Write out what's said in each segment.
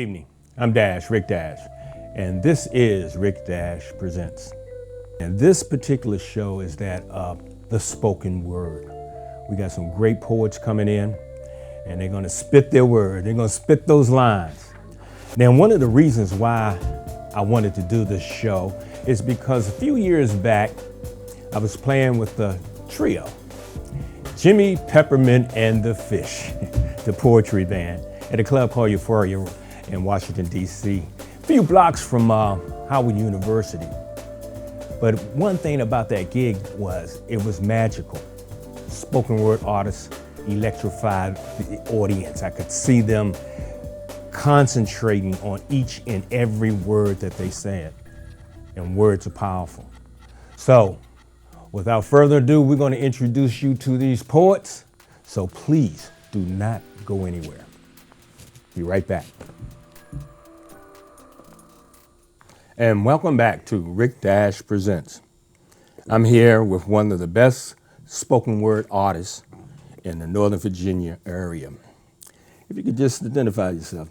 evening. I'm Rick Dash, and this is Rick Dash Presents. And this particular show is that of the spoken word. We got some great poets coming in, and they're gonna spit their word. They're gonna spit those lines. Now, one of the reasons why I wanted to do this show is because a few years back, I was playing with the trio, Jimmy, Peppermint, and the Fish, the poetry band, at a club called Euphoria in Washington, D.C., a few blocks from Howard University. But one thing about that gig was it was magical. Spoken word artists electrified the audience. I could see them concentrating on each and every word that they said. And words are powerful. So, without further ado, we're going to introduce you to these poets. So please do not go anywhere. Be right back. And welcome back to Rick Dash Presents. I'm here with one of the best spoken word artists in the Northern Virginia area. If you could just identify yourself.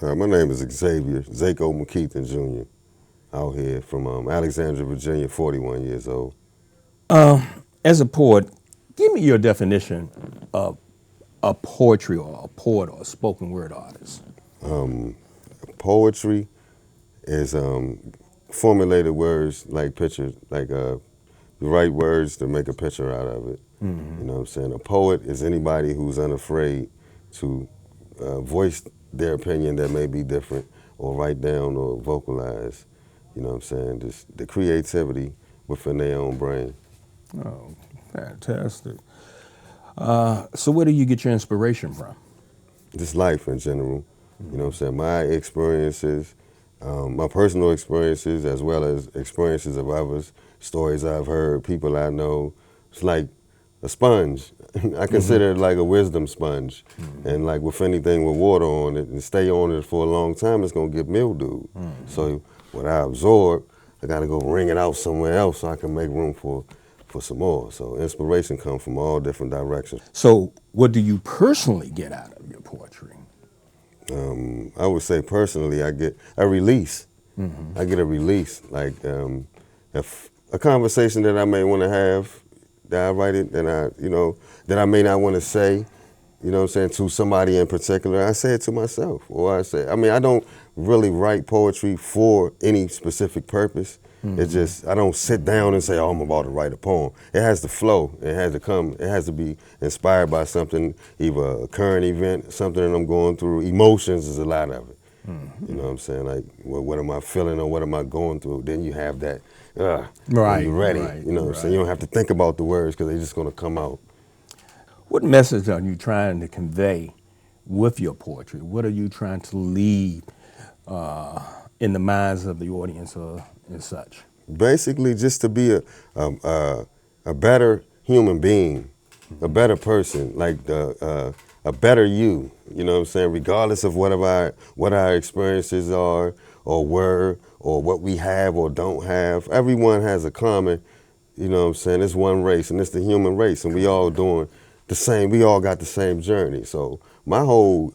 My name is Xavier, Xaco Mckethan Jr., out here from Alexandria, Virginia, 41 years old. As a poet, give me your definition of a poetry or a poet or a spoken word artist. Poetry is formulated words like pictures, like the right words to make a picture out of it. Mm-hmm. You know what I'm saying? A poet is anybody who's unafraid to voice their opinion that may be different, or write down or vocalize, you know what I'm saying? Just the creativity within their own brain. Oh, fantastic. So where do you get your inspiration from? Just life in general. You know what I'm saying? My experiences, my personal experiences, as well as experiences of others, stories I've heard, people I know. It's like a sponge. I consider it like a wisdom sponge. And like with anything with water on it and stay on it for a long time, it's gonna get mildew. So what I absorb, I gotta go wring it out somewhere else so I can make room for some more. So inspiration comes from all different directions. So what do you personally get out of your poetry? I would say personally, I get a release. I get a release, like if a conversation that I may want to have, that I write it, then that I may not want to say, you know what I'm saying, to somebody in particular, I say it to myself. Or I don't really write poetry for any specific purpose. It's just, I don't sit down and say, oh, I'm about to write a poem. It has to flow. It has to come. It has to be inspired by something, either a current event, something that I'm going through. Emotions is a lot of it. You know what I'm saying? Like, what am I feeling or what am I going through? Then you have that, right, you're ready. Right, you know what I'm saying? You don't have to think about the words because they're just going to come out. What message are you trying to convey with your poetry? What are you trying to leave in the minds of the audience and such? Basically, just to be a better human being, a better person, like a better you. You know what I'm saying? Regardless of what our experiences are, or were, or what we have or don't have, everyone has a common. You know what I'm saying? It's one race, and it's the human race, and we all doing the same. We all got the same journey. So my whole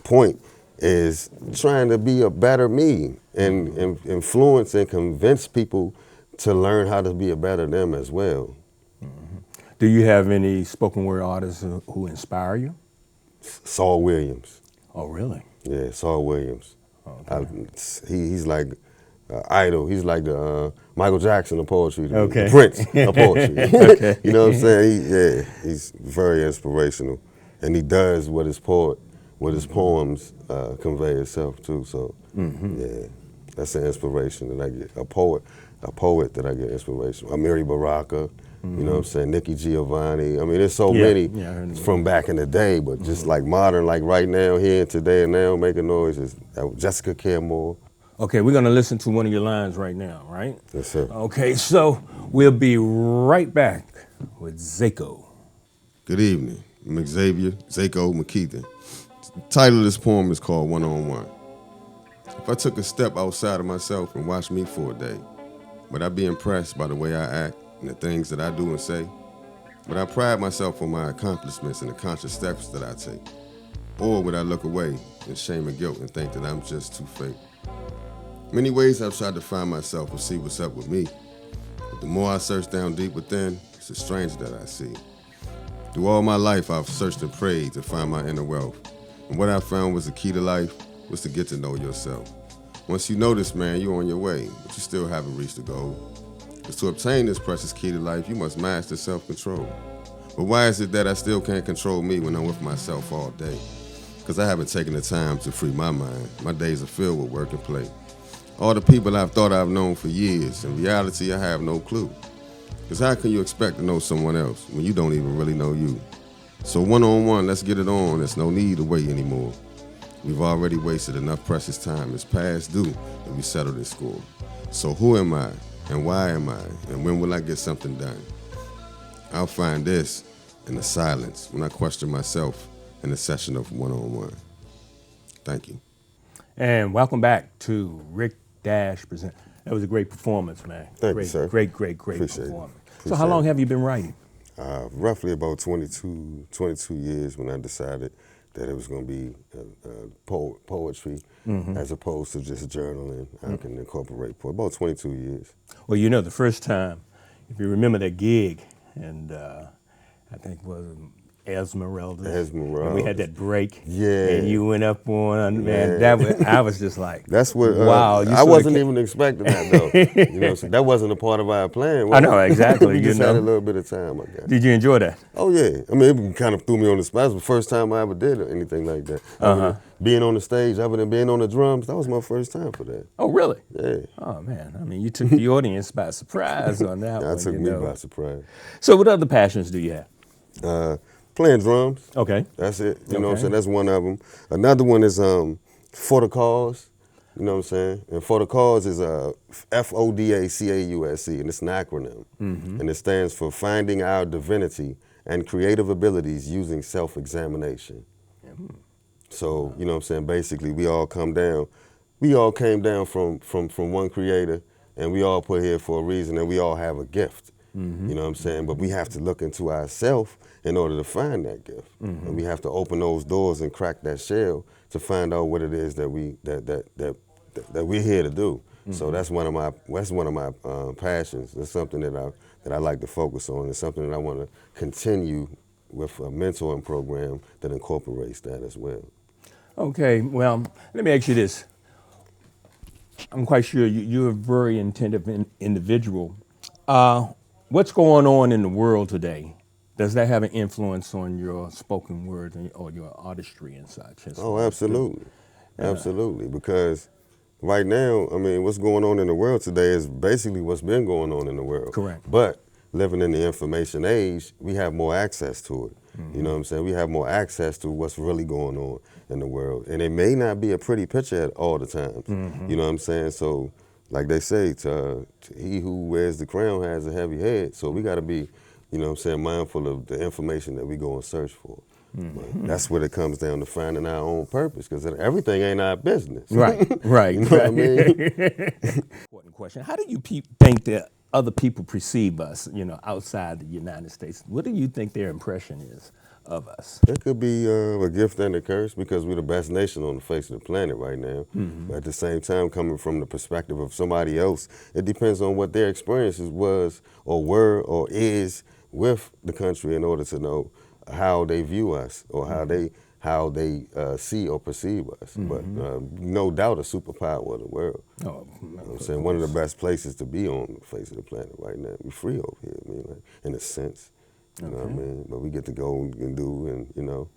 point is trying to be a better me and influence and convince people to learn how to be a better them as well. Do you have any spoken word artists who inspire you? Saul Williams. Oh, really? Yeah, Saul Williams. Okay. He's like idol. He's like the Michael Jackson of poetry, Okay. The Prince of poetry. Okay. You know what I'm saying? He's very inspirational, and he does what his poems convey itself too. So yeah, that's an inspiration that I get. A poet that I get inspiration. Amiri Baraka, you know what I'm saying? Nikki Giovanni. I mean, there's so many from back in the day, but just like modern, like right now, here today and now, making noise is Jessica Caramore. Okay, we're gonna listen to one of your lines right now, right? Yes, sir. Okay, so we'll be right back with Xaco. Good evening. I'm Xavier, Xaco Mckethan. The title of this poem is called One on One. If I took a step outside of myself and watched me for a day, would I be impressed by the way I act and the things that I do and say? But I pride myself on my accomplishments and the conscious steps that I take. Or would I look away in shame and guilt and think that I'm just too fake? Many ways I've tried to find myself and see what's up with me. But the more I search down deep within, it's a stranger that I see. Through all my life, I've searched and prayed to find my inner wealth. And what I found was the key to life was to get to know yourself. Once you know this, man, you're on your way, but you still haven't reached the goal. Because to obtain this precious key to life, you must master self-control. But why is it that I still can't control me when I'm with myself all day? Because I haven't taken the time to free my mind. My days are filled with work and play. All the people I've thought I've known for years, in reality, I have no clue. Because how can you expect to know someone else when you don't even really know you? So one-on-one, let's get it on. There's no need to wait anymore. We've already wasted enough precious time. It's past due and we settle this score. So who am I and why am I and when will I get something done? I'll find this in the silence when I question myself in a session of one-on-one. Thank you. And welcome back to Rick Dash Present. That was a great performance, man. Thank great, you, sir. Great Appreciate performance. it. So how long have you been writing? Roughly about 22 years when I decided that it was going to be poetry as opposed to just journaling. I can incorporate about 22 years. Well, you know, the first time, if you remember that gig, and I think it was Esmeralda. And we had that break. Yeah. And you went up on, man, I was just like, that's what, wow. I wasn't even expecting that, though. You know, so that wasn't a part of our plan. I know, exactly. We just had a little bit of time, I guess. Did you enjoy that? Oh, yeah. I mean, it kind of threw me on the spot. It was the first time I ever did anything like that. Being on the stage, other than being on the drums, that was my first time for that. Oh, really? Yeah. Oh, man. I mean, you took the audience by surprise on that one. That took me by surprise. So what other passions do you have? Playing drums. Okay. That's it. You know what I'm saying? That's one of them. Another one is For the Cause. You know what I'm saying? And For the Cause is FODACAUSE, and it's an acronym. And it stands for Finding Our Divinity and Creative Abilities Using Self-Examination. So, you know what I'm saying? Basically, we all came down from one creator, and we all put here for a reason, and we all have a gift. You know what I'm saying? But we have to look into ourselves in order to find that gift. And we have to open those doors and crack that shell to find out what it is that we're here to do. So that's one of my passions. It's something that I like to focus on. It's something that I want to continue with a mentoring program that incorporates that as well. Okay, well, let me ask you this. I'm quite sure you're a very attentive individual. What's going on in the world today? Does that have an influence on your spoken word or your artistry and such? Oh, absolutely. Absolutely. Because right now, I mean, what's going on in the world today is basically what's been going on in the world. Correct. But living in the information age, we have more access to it. You know what I'm saying? We have more access to what's really going on in the world. And it may not be a pretty picture at all the times. You know what I'm saying? So, like they say, to he who wears the crown has a heavy head. So we got to be, you know what I'm saying, mindful of the information that we go and search for. But that's what it comes down to, finding our own purpose, because everything ain't our business. Right, right. You know what I mean? Important question. How do you think that other people perceive us, you know, outside the United States? What do you think their impression is of us? It could be a gift and a curse, because we're the best nation on the face of the planet right now. But at the same time, coming from the perspective of somebody else, it depends on what their experiences was or were or is with the country in order to know how they view us or how they see or perceive us. But no doubt a superpower of the world. Oh, You know what I'm saying? One of the best places to be on the face of the planet right now. We're free over here, I mean, like, in a sense. You know what I mean? But we get to go and do, and you know.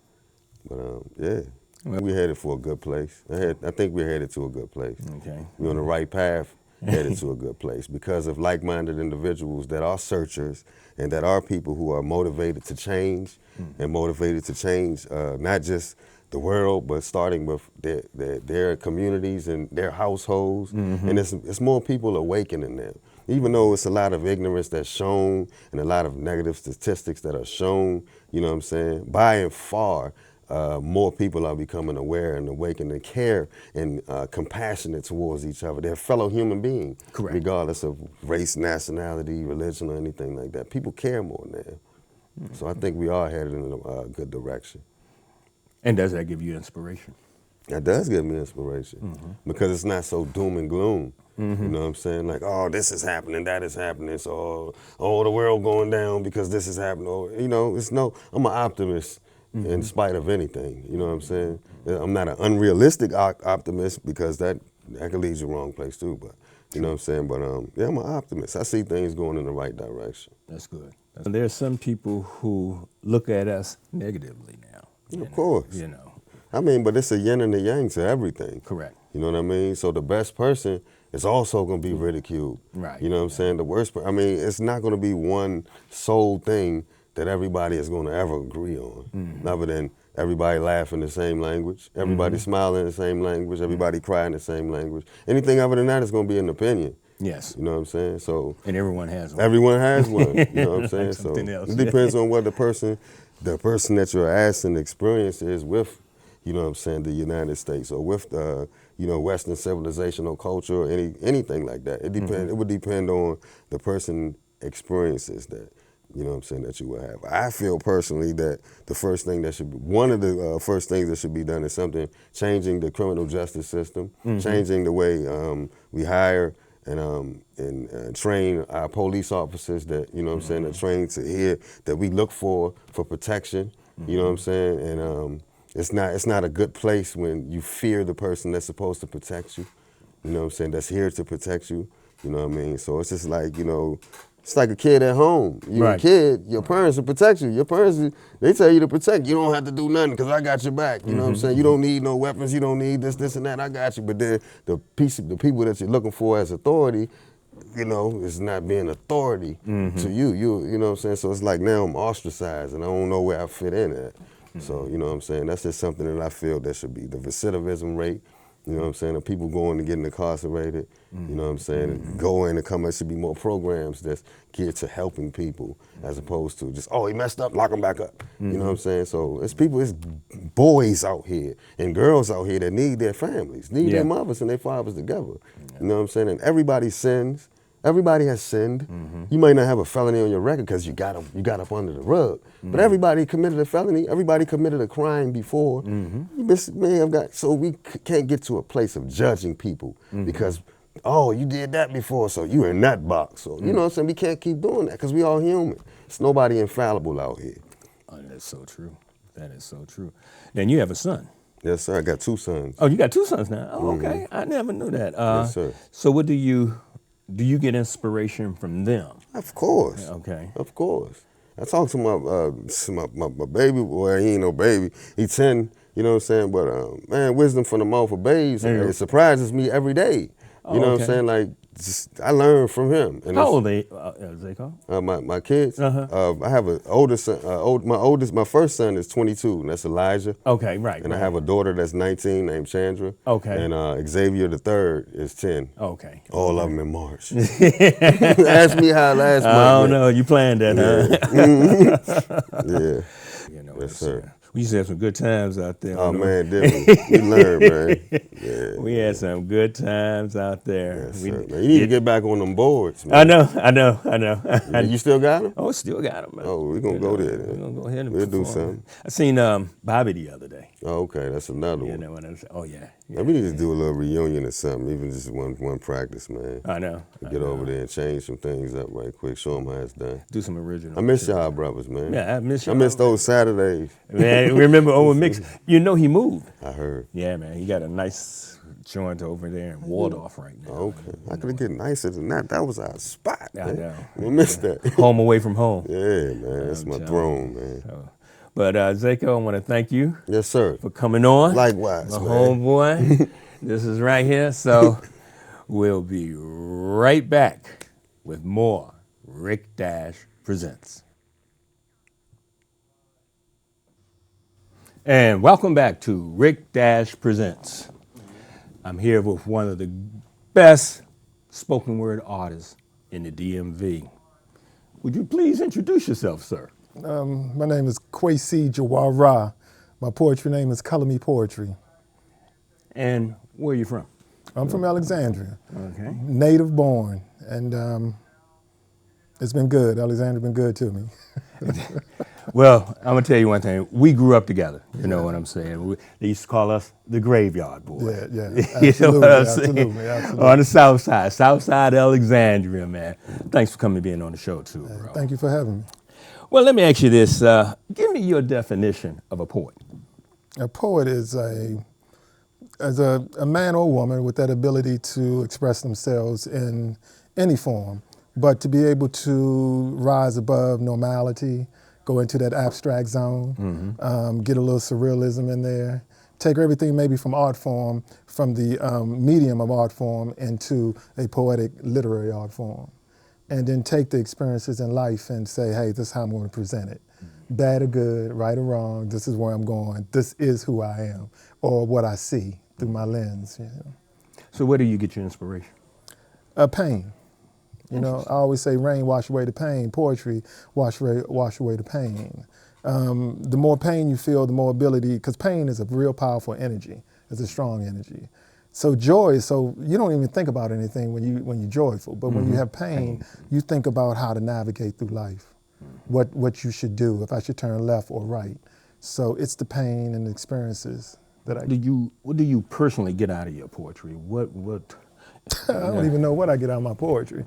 But yeah, we're headed for a good place. I think we're headed to a good place. Okay. We're on the right path, headed to a good place because of like-minded individuals that are searchers and that are people who are motivated to change and motivated to change not just the world, but starting with their communities and their households. And it's more people awakening now. Even though it's a lot of ignorance that's shown and a lot of negative statistics that are shown, you know what I'm saying? By and far, more people are becoming aware and awakened and care and compassionate towards each other. They're fellow human beings, Correct. regardless of race, nationality, religion, or anything like that. People care more now. So I think we are headed in a good direction. And does that give you inspiration? That does give me inspiration because it's not so doom and gloom. You know what I'm saying? Like, oh, this is happening, that is happening, so the world going down because this is happening. Or, you know, I'm an optimist in spite of anything. You know what I'm saying? I'm not an unrealistic optimist because that could lead you the wrong place too. But you know what I'm saying? But yeah, I'm an optimist. I see things going in the right direction. That's good. There's some people who look at us negatively now. Of course. You know. I mean, but it's a yin and a yang to everything. Correct. You know what I mean? So the best person is also going to be ridiculed. Right. You know what I'm saying? The worst, I mean, it's not going to be one sole thing that everybody is going to ever agree on. Other than everybody laughing the same language, everybody smiling the same language, everybody crying the same language. Anything other than that is going to be an opinion. Yes. You know what I'm saying? So And everyone has one. everyone has one. You know what I'm saying? Like So something else, it depends on what the person that you're asking experience is with, you know what I'm saying, the United States or with the, you know, Western civilizational culture or anything like that. It depend. It would depend on the person experiences that, you know what I'm saying, that you would have. I feel personally that the first thing that should be, one of the first things that should be done is changing the criminal justice system, changing the way we hire and train our police officers that, you know what I'm saying, are trained to hear that we look for protection, you know what I'm saying, and it's not a good place when you fear the person that's supposed to protect you, you know what I'm saying, that's here to protect you, you know what I mean, so it's just like, you know, it's like a kid at home. You're a kid, your parents will protect you. Your parents, they tell you to protect. You don't have to do nothing because I got your back. You know what I'm saying? You don't need no weapons. You don't need this, and that. I got you. But then the people that you're looking for as authority, you know, is not being authority to you. You know what I'm saying? So it's like now I'm ostracized and I don't know where I fit in at. So, you know what I'm saying? That's just something that I feel that should be the recidivism rate. You know what I'm saying? The people going and getting incarcerated, you know what I'm saying? Going and coming, there should be more programs that's geared to helping people as opposed to just, oh, he messed up, lock him back up. You know what I'm saying? So it's boys out here and girls out here that need their families, need their mothers and their fathers together. You know what I'm saying? And everybody sins. Everybody has sinned. You might not have a felony on your record because you got up under the rug. But everybody committed a felony. Everybody committed a crime before. You may have got. So we can't get to a place of judging people because, oh, you did that before, so you're in that box. So you know what I'm saying? We can't keep doing that because we all human. It's nobody infallible out here. Oh, that's so true. That is so true. Then you have a son. Yes, sir. I got 2 sons. Oh, you got 2 sons now. Oh, okay. I never knew that. Yes, sir. So what do you get inspiration from them? Of course. Okay. Of course. I talk to my baby. Well, he ain't no baby. He's 10. You know what I'm saying? But man, wisdom from the mouth of babes. It surprises me every day. You know what I'm saying? Like, I learn from him. And how old are they, Xaco? My kids. I have an older son. My first son is 22, and that's Elijah. Okay, right. And I have a daughter that's 19 named Chandra. Okay. And Xavier the third is 10. Okay. All of them in March. Ask me how last month. I don't know. You planned that, huh? Yeah. You know, Yes, sir. We used to have some good times out there. Oh, man, did we? We learned, man. Yeah. We had some good times out there. Yes, sir, man. You need to get back on them boards, man. I know. You still got them? Oh, still got them, man. Oh, we're going to go there. We're going to go ahead and we'll do perform. something. I seen Bobby the other day. Oh, okay. That's another one. You know what I'm saying? Oh, yeah. Man, we need to do a little reunion or something, even just one practice, man. I know. Get over there and change some things up right quick. Show them how it's done. Do some original. I miss y'all brothers, man. Yeah, I miss y'all. I miss those Saturdays. Man, remember over Mix? You know he moved. I heard. Yeah, man. He got a nice joint over there in Waldorf right now. Okay. I could have get nicer than that. That was our spot, man. I know. We missed that. Home away from home. Yeah, man. That's my throne, man. So, but Xaco, I want to thank you. Yes, sir. For coming on. Likewise, my man. homeboy. This is right here. So we'll be right back with more Rick Dash Presents. And welcome back to Rick Dash Presents. I'm here with one of the best spoken word artists in the DMV. Would you please introduce yourself, sir? My name is Kwesi Jawara. My poetry name is Color Me Poetry. And where are you from? I'm from Alexandria. Okay. Native born. And it's been good. Alexandria's been good to me. Well, I'm gonna tell you one thing. We grew up together. You know what I'm saying? They used to call us the Graveyard Boys. Yeah, You know what I'm saying? Absolutely. On the south side Alexandria, man. Thanks for coming and being on the show too, bro. Thank you for having me. Well, let me ask you this. Give me your definition of a poet. A poet is a man or woman with that ability to express themselves in any form, but to be able to rise above normality, go into that abstract zone, get a little surrealism in there, take everything maybe from art form, from the medium of art form into a poetic literary art form, and then take the experiences in life and say, hey, this is how I'm going to present it. Bad or good, right or wrong, this is where I'm going. This is who I am, or what I see through my lens. You know. So where do you get your inspiration? Pain. You know, I always say rain wash away the pain. Poetry wash away the pain. The more pain you feel, the more ability, because pain is a real powerful energy. It's a strong energy. So joy, so you don't even think about anything when you're joyful, but when you have pain, you think about how to navigate through life, what you should do, if I should turn left or right. So it's the pain and the experiences that I. What do you personally get out of your poetry? What? I don't even know what I get out of my poetry.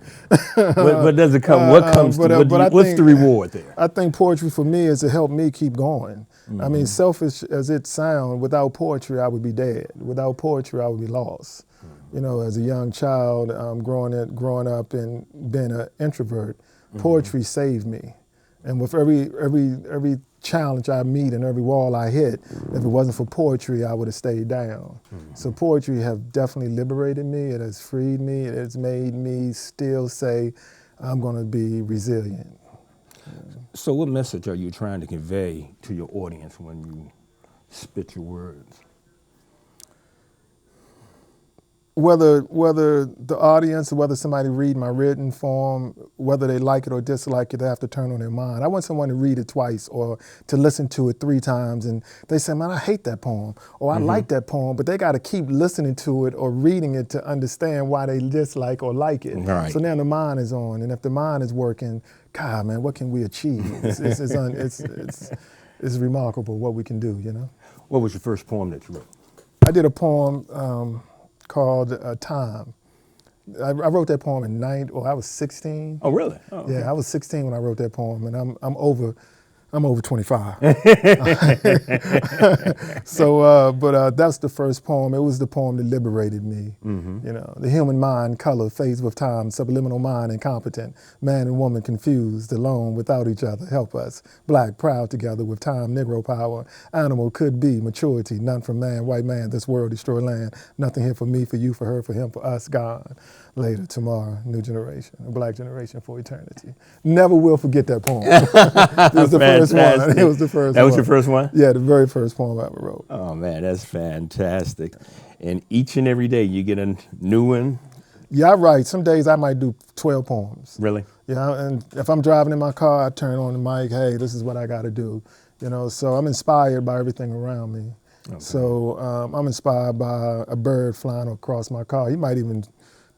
what does it come? What comes? What's the reward there? I think poetry for me is to help me keep going. I mean, selfish as it sounds, without poetry I would be dead. Without poetry I would be lost. You know, as a young child, growing up and being an introvert, poetry saved me. And with every challenge I meet and every wall I hit, if it wasn't for poetry, I would have stayed down. So poetry have definitely liberated me. It has freed me. It has made me still say, I'm going to be resilient. So what message are you trying to convey to your audience when you spit your words? Whether the audience, whether somebody read my written form, whether they like it or dislike it, they have to turn on their mind. I want someone to read it twice or to listen to it 3 times and they say, man, I hate that poem, or I like that poem, but they got to keep listening to it or reading it to understand why they dislike or like it. Right. So now the mind is on, and if the mind is working, God, man, what can we achieve? It's remarkable what we can do, you know? What was your first poem that you wrote? I did a poem called Time. I wrote that poem I was 16. Oh, really? Oh, okay. Yeah, I was 16 when I wrote that poem, and I'm over 25. So, but that's the first poem. It was the poem that liberated me. You know, the human mind, color, phased with time, subliminal mind, incompetent, man and woman confused, alone, without each other, help us. Black, proud together with time, Negro power, animal could be, maturity, none from man, white man, this world destroy land, nothing here for me, for you, for her, for him, for us, God. Later, tomorrow, new generation, a black generation for eternity. Never will forget that poem. It was the first one. It was the first one. That was your first one? Yeah, the very first poem I ever wrote. Oh, man, that's fantastic. And each and every day you get a new one? Yeah, I write. Some days I might do 12 poems. Really? Yeah, and if I'm driving in my car, I turn on the mic, hey, this is what I got to do. You know, so I'm inspired by everything around me. Okay. So I'm inspired by a bird flying across my car. He might even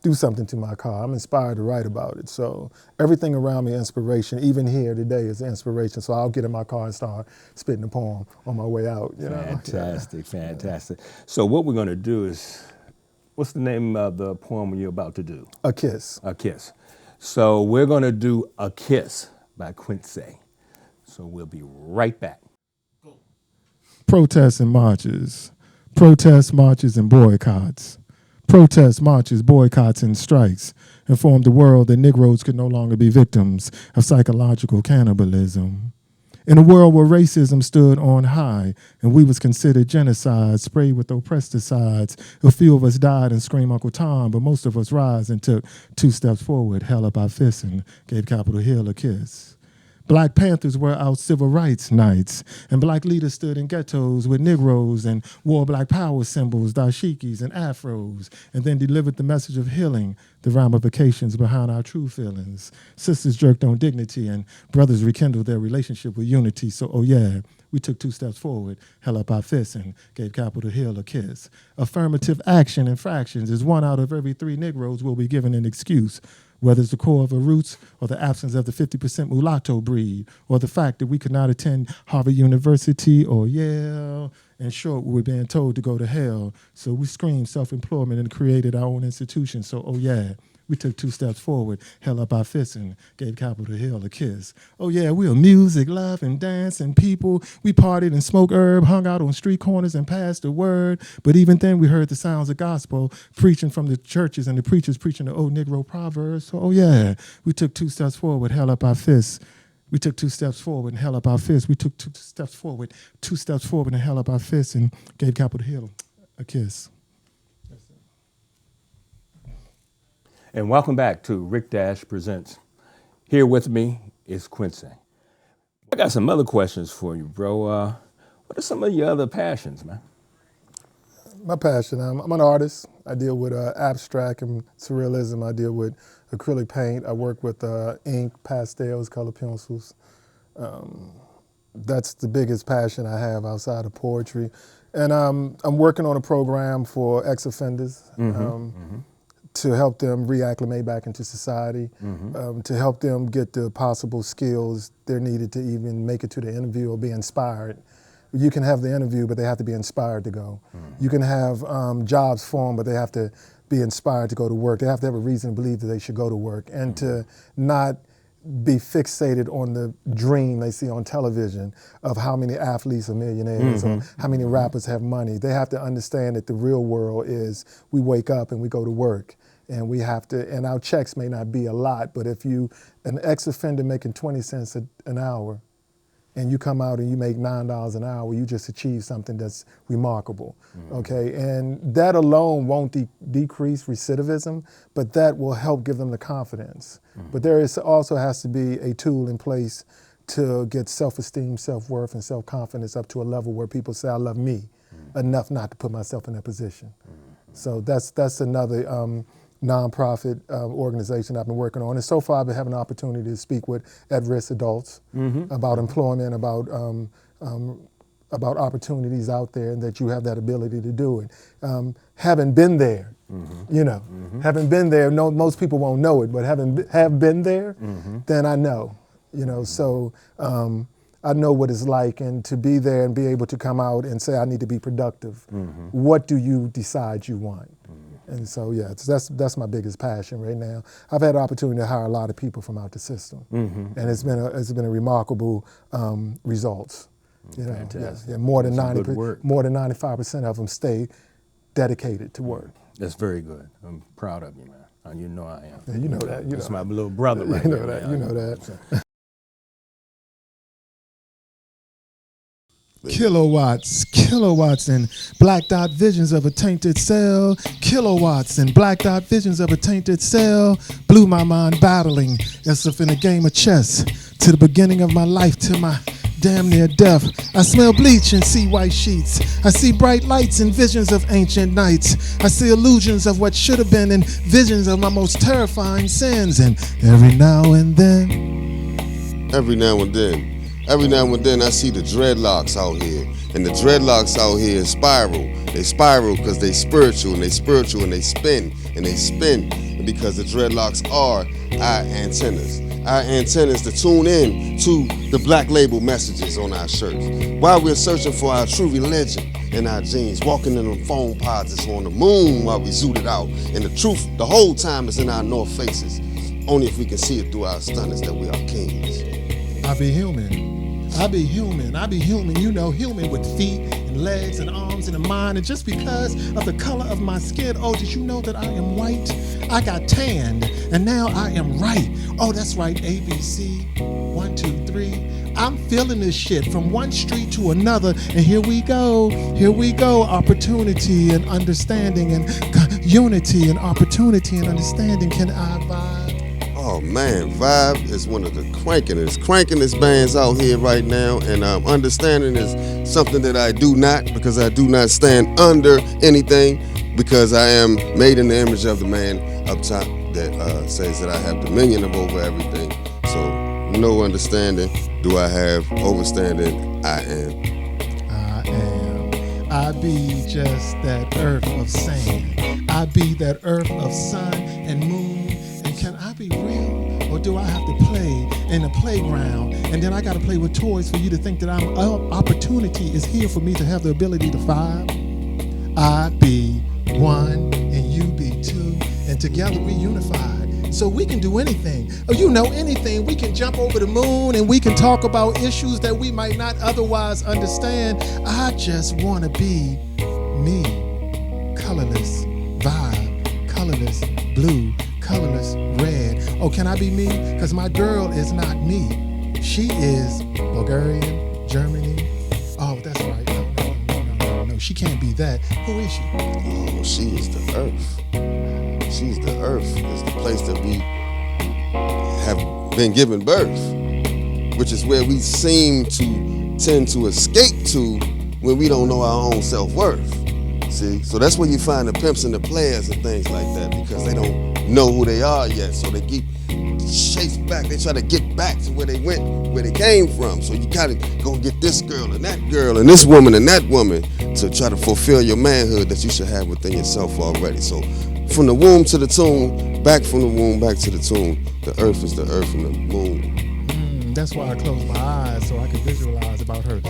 do something to my car. I'm inspired to write about it. So everything around me is inspiration. Even here today is inspiration. So I'll get in my car and start spitting a poem on my way out. You know? Fantastic, fantastic. So what we're going to do is, what's the name of the poem you're about to do? A Kiss. A Kiss. So we're going to do A Kiss by Kwesi. So we'll be right back. Protests and marches. Protests, marches, and boycotts. Protests, marches, boycotts, and strikes informed the world that Negroes could no longer be victims of psychological cannibalism. In a world where racism stood on high and we was considered genocide, sprayed with opesticides, a few of us died and screamed Uncle Tom, but most of us rise and took 2 steps forward, held up our fists and gave Capitol Hill a kiss. Black Panthers were out civil rights nights, and black leaders stood in ghettos with Negroes and wore black power symbols, dashikis and afros, and then delivered the message of healing, the ramifications behind our true feelings. Sisters jerked on dignity, and brothers rekindled their relationship with unity. So, oh yeah, we took 2 steps forward, held up our fists, and gave Capitol Hill a kiss. Affirmative action infractions is 1 out of every 3 Negroes will be given an excuse. whether it's the core of our roots or the absence of the 50% mulatto breed, or the fact that we could not attend Harvard University or Yale. In short, we were being told to go to hell. So we screamed self-employment and created our own institution. So, oh yeah, we took 2 steps forward, held up our fists and gave Capitol Hill a kiss. Oh yeah, we were music, love, and dance and people. We partied and smoked herb, hung out on street corners and passed the word. But even then we heard the sounds of gospel preaching from the churches and the preachers preaching the old Negro proverbs. So, oh yeah, we took 2 steps forward, held up our fists. We took 2 steps forward and held up our fists. We took 2 steps forward, 2 steps forward and held up our fists and gave Capitol Hill a kiss. And welcome back to Rick Dash Presents. Here with me is Kwesi. I got some other questions for you, bro. What are some of your other passions, man? My passion, I'm an artist. I deal with abstract and surrealism. I deal with acrylic paint. I work with ink, pastels, color pencils. That's the biggest passion I have outside of poetry. And I'm working on a program for ex-offenders to help them reacclimate back into society, to help them get the possible skills they're needed to even make it to the interview or be inspired. You can have the interview, but they have to be inspired to go. You can have jobs for them, but they have to be inspired to go to work. They have to have a reason to believe that they should go to work and to not be fixated on the dream they see on television of how many athletes are millionaires or how many rappers have money. They have to understand that the real world is we wake up and we go to work. And we have to, and our checks may not be a lot, but if you, an ex-offender making 20 cents an hour, and you come out and you make $9 an hour, you just achieve something that's remarkable, okay? And that alone won't decrease recidivism, but that will help give them the confidence. But there also has to be a tool in place to get self-esteem, self-worth, and self-confidence up to a level where people say, I love me enough not to put myself in that position. So that's another nonprofit organization I've been working on. And so far I've been having an opportunity to speak with at-risk adults about employment, about opportunities out there, and that you have that ability to do it. Having been there, you know, having been there, most people won't know it, but have been there, then I know, you know, so I know what it's like, and to be there and be able to come out and say, I need to be productive. What do you decide you want? And so, yeah, that's my biggest passion right now. I've had the opportunity to hire a lot of people from out the system, and it's been a remarkable results. You know, Fantastic. yeah, more than 95% of them stay dedicated to work. That's very good. I'm proud of you, man. You know I am. Yeah, you know that. That's my little brother right You know there. that. You know that. Kilowatts and blacked out visions of a tainted cell. Kilowatts and blacked out visions of a tainted cell. Blew my mind battling as if in a game of chess. To the beginning of my life, to my damn near death. I smell bleach and see white sheets. I see bright lights and visions of ancient nights. I see illusions of what should have been and visions of my most terrifying sins. And every now and then I see the dreadlocks out here. And the dreadlocks out here spiral. They spiral because they spiritual and they spiritual and they spin and they spin. And because the dreadlocks are our antennas. Our antennas to tune in to the black label messages on our shirts. While we're searching for our true religion in our genes, walking in them phone pods that's on the moon while we zooted out. And the truth, the whole time, is in our north faces. Only if we can see it through our stunners that we are kings. I be human. You know, human with feet and legs and arms and a mind. And just because of the color of my skin, oh, did you know that I am white? I got tanned, and now I am right. Oh, that's right, ABC, 1, 2, 3. I'm feeling this shit from one street to another, and here we go, opportunity and understanding and unity and opportunity and understanding. Can I vibe? Oh man, Vibe is one of the crankingest bands out here right now, and understanding is something that I do not, because I do not stand under anything, because I am made in the image of the man up top that says that I have dominion over everything. So no understanding do I have, overstanding I am. I be just that earth of sand. I be that earth of sun and moon. And can I be do I have to play in a playground? And then I got to play with toys for you to think that opportunity is here for me to have the ability to 5. I be 1 and you be 2, and together we unified. So we can do anything. Oh, you know, anything. We can jump over the moon and we can talk about issues that we might not otherwise understand. I just want to be me. Colorless vibe, colorless blue, colorless red. Oh, can I be me? Because my girl is not me. She is Bulgarian, Germany. Oh, that's right. No. She can't be that. Who is she? Oh, she is the earth. She's the earth. It's the place that we have been given birth, which is where we seem to tend to escape to when we don't know our own self-worth. See? So that's where you find the pimps and the players and things like that, because they don't know who they are yet. So they keep chased back. They try to get back to where they went, where they came from. So you gotta go get this girl and this woman and that woman to try to fulfill your manhood that you should have within yourself already. So from the womb to the tomb, back from the womb, back to the tomb, the earth is the earth and the moon. That's why I close my eyes so I can visualize about her.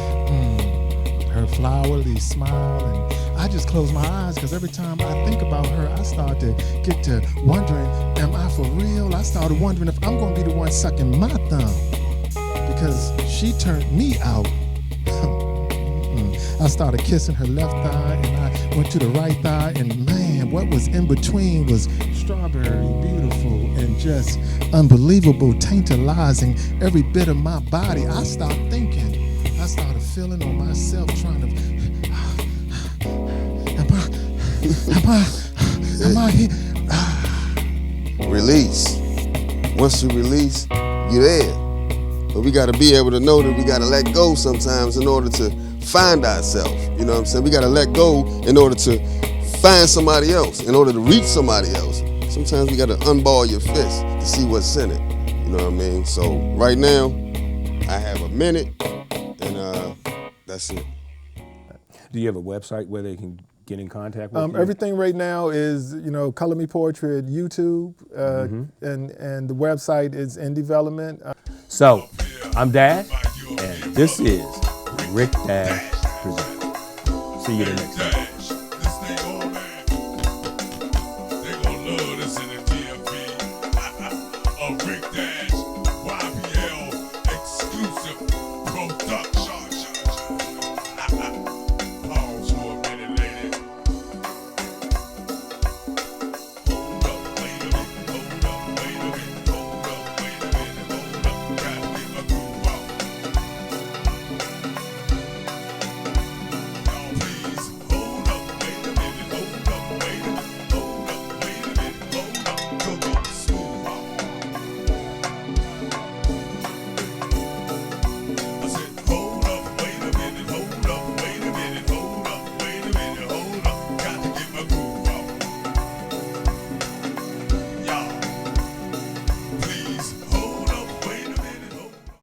Her flowery smile, and I just close my eyes because every time I think about her, I start to get to wondering, am I for real? I started wondering if I'm going to be the one sucking my thumb because she turned me out. I started kissing her left thigh and I went to the right thigh, and man, what was in between was strawberry, beautiful, and just unbelievable, tantalizing every bit of my body. I started thinking, I started feeling on myself, trying to, am I here? Release. Once you release, you're there. But we got to be able to know that we got to let go sometimes in order to find ourselves. You know what I'm saying? We got to let go in order to find somebody else, in order to reach somebody else. Sometimes we got to unball your fist to see what's in it. You know what I mean? So right now, I have a minute, and that's it. Do you have a website where they can get in contact with you? Everything right now is, Color Me Poetry at YouTube, and the website is in development. So, I'm Dad, and this is Rick Dash Presents. See you the next time.